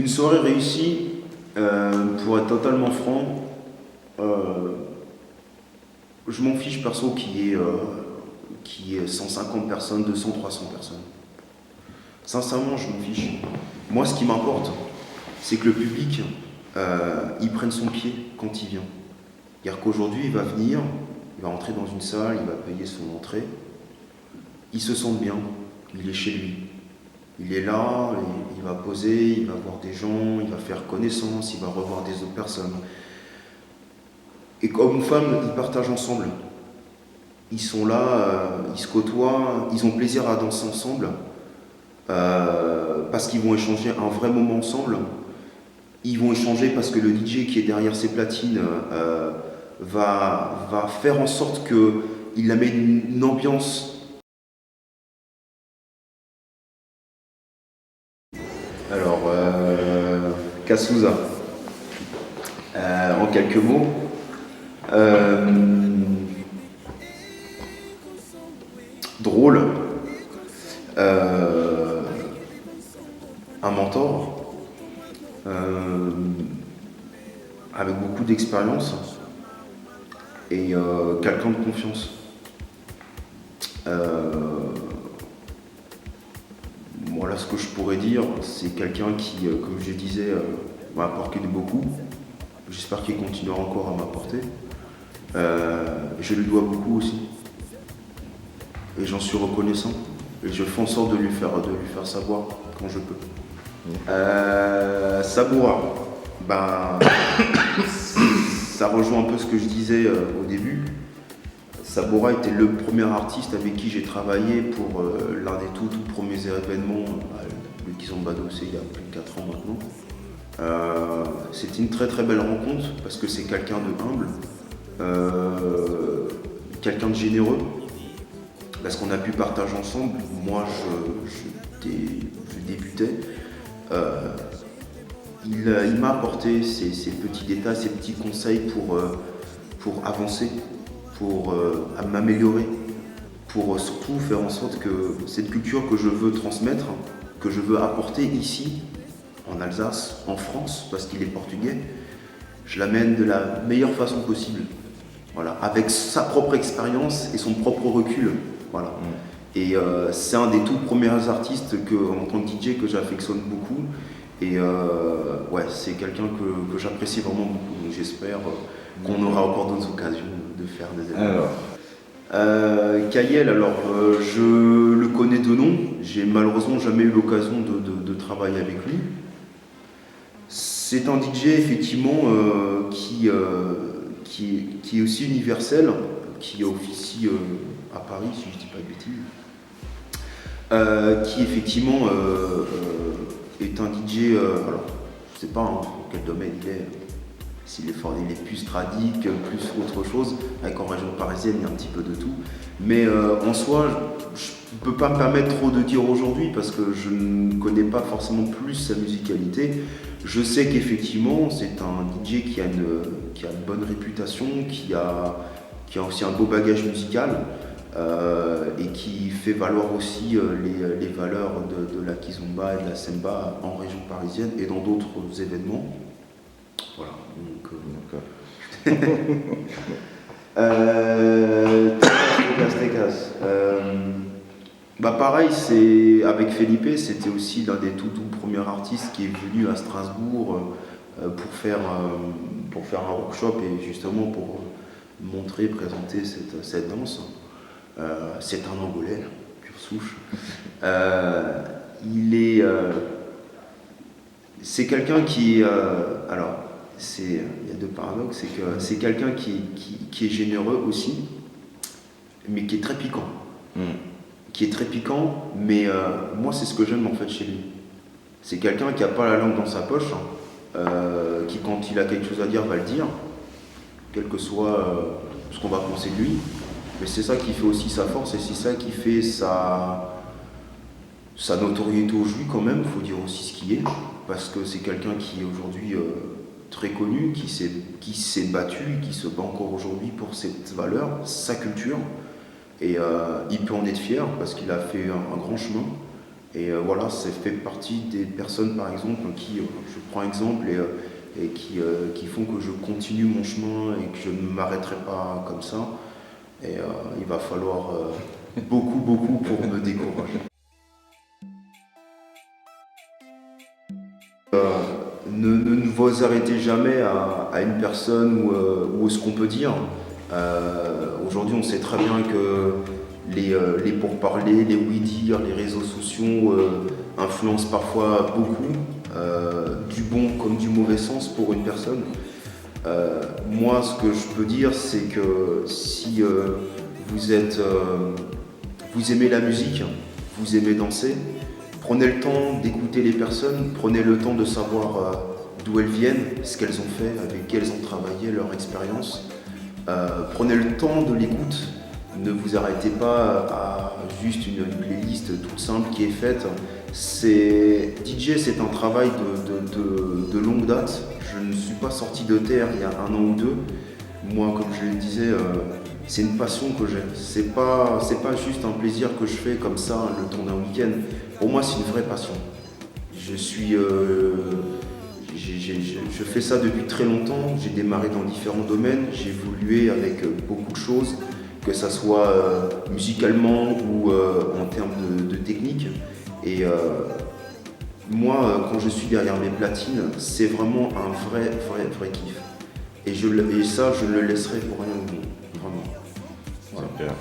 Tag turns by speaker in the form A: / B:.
A: Une soirée réussie, pour être totalement franc, je m'en fiche perso qui est 150 personnes, 200, 300 personnes. Sincèrement, je m'en fiche. Moi, ce qui m'importe, c'est que le public, il prenne son pied quand il vient. C'est-à-dire qu'aujourd'hui, il va venir, il va entrer dans une salle, il va payer son entrée, il se sent bien, il est chez lui. Il est là, il va poser, il va voir des gens, il va faire connaissance, il va revoir des autres personnes. Et comme femme, ils partagent ensemble. Ils sont là, ils se côtoient, ils ont plaisir à danser ensemble, parce qu'ils vont échanger un vrai moment ensemble. Ils vont échanger parce que le DJ qui est derrière ces platines va faire en sorte qu'il amène une ambiance. Alors, Cassouza, en quelques mots. Drôle, un mentor, avec beaucoup d'expérience et quelqu'un de confiance. Voilà ce que je pourrais dire, c'est quelqu'un qui, comme je disais, m'a apporté de beaucoup. J'espère qu'il continuera encore à m'apporter. Je lui dois beaucoup aussi. Et j'en suis reconnaissant. Et je fais en sorte de lui faire savoir quand je peux. Saboura, ben, ça rejoint un peu ce que je disais au début. Saboura était le premier artiste avec qui j'ai travaillé pour l'un des tout premiers événements, le Kizomba Dossé, il y a plus de 4 ans maintenant. C'était une très très belle rencontre parce que c'est quelqu'un de humble, quelqu'un de généreux, parce qu'on a pu partager ensemble. Moi, je débutais. Il m'a apporté ces petits détails, ces petits conseils pour avancer, pour m'améliorer, pour surtout faire en sorte que cette culture que je veux transmettre, que je veux apporter ici, en Alsace, en France, parce qu'il est portugais, je l'amène de la meilleure façon possible. Voilà, avec sa propre expérience et son propre recul. Voilà. Et c'est un des tout premiers artistes en tant que DJ que j'affectionne beaucoup. Et ouais, c'est quelqu'un que j'apprécie vraiment beaucoup. Donc j'espère qu'on aura encore d'autres occasions de faire des événements. Kayel, je le connais de nom. J'ai malheureusement jamais eu l'occasion de travailler avec lui. C'est un DJ effectivement qui est aussi universel, qui officie à Paris, si je ne dis pas de bêtises, qui effectivement est un DJ, alors je ne sais pas quel domaine il est, s'il est fort, il est plus stradique, plus autre chose, avec en région parisienne il y a un petit peu de tout, mais en soi je ne peux pas me permettre trop de dire aujourd'hui parce que je ne connais pas forcément plus sa musicalité. Je sais qu'effectivement c'est un DJ qui a une bonne réputation, qui a aussi un beau bagage musical et qui fait valoir aussi les valeurs de la kizomba et de la semba en région parisienne et dans d'autres événements. Voilà, donc Tekas. Bah pareil, avec Felipe, c'était aussi l'un des tout premiers artistes qui est venu à Strasbourg pour faire un workshop et justement pour montrer, présenter cette danse. C'est un Angolais, pure souche. C'est quelqu'un qui alors il y a deux paradoxes, c'est que c'est quelqu'un qui est généreux aussi, mais qui est très piquant. Qui est très piquant, mais moi c'est ce que j'aime en fait chez lui. C'est quelqu'un qui n'a pas la langue dans sa poche, qui quand il a quelque chose à dire va le dire, quel que soit ce qu'on va penser de lui. Mais c'est ça qui fait aussi sa force et c'est ça qui fait sa notoriété aujourd'hui quand même, il faut dire aussi ce qui est, parce que c'est quelqu'un qui est aujourd'hui très connu, qui s'est battu, qui se bat encore aujourd'hui pour cette valeur, sa culture. Et il peut en être fier parce qu'il a fait un grand chemin. Et voilà, ça fait partie des personnes, par exemple, qui, je prends exemple, et qui font que je continue mon chemin et que je ne m'arrêterai pas comme ça. Et il va falloir beaucoup, beaucoup pour me décourager. Ne vous arrêtez jamais à une personne ou ce qu'on peut dire. Aujourd'hui, on sait très bien que les pourparlers, les oui-dire, les réseaux sociaux influencent parfois beaucoup, du bon comme du mauvais sens pour une personne. Moi, ce que je peux dire, c'est que si vous aimez la musique, vous aimez danser, prenez le temps d'écouter les personnes, prenez le temps de savoir d'où elles viennent, ce qu'elles ont fait, avec qui elles ont travaillé, leur expérience. Prenez le temps de l'écoute, ne vous arrêtez pas à juste une playlist toute simple qui est faite. DJ, c'est un travail de longue date. Je ne suis pas sorti de terre il y a 1 an ou 2. Moi, comme je le disais, c'est une passion que j'ai. C'est pas juste un plaisir que je fais comme ça le temps d'un week-end. Pour moi, c'est une vraie passion. Je fais ça depuis très longtemps. J'ai démarré dans différents domaines. J'ai évolué avec beaucoup de choses, que ça soit musicalement ou en termes de technique. Et moi, quand je suis derrière mes platines, c'est vraiment un vrai kiff. Et ça, je ne le laisserai pour rien au monde. Vraiment. Voilà.
B: Super.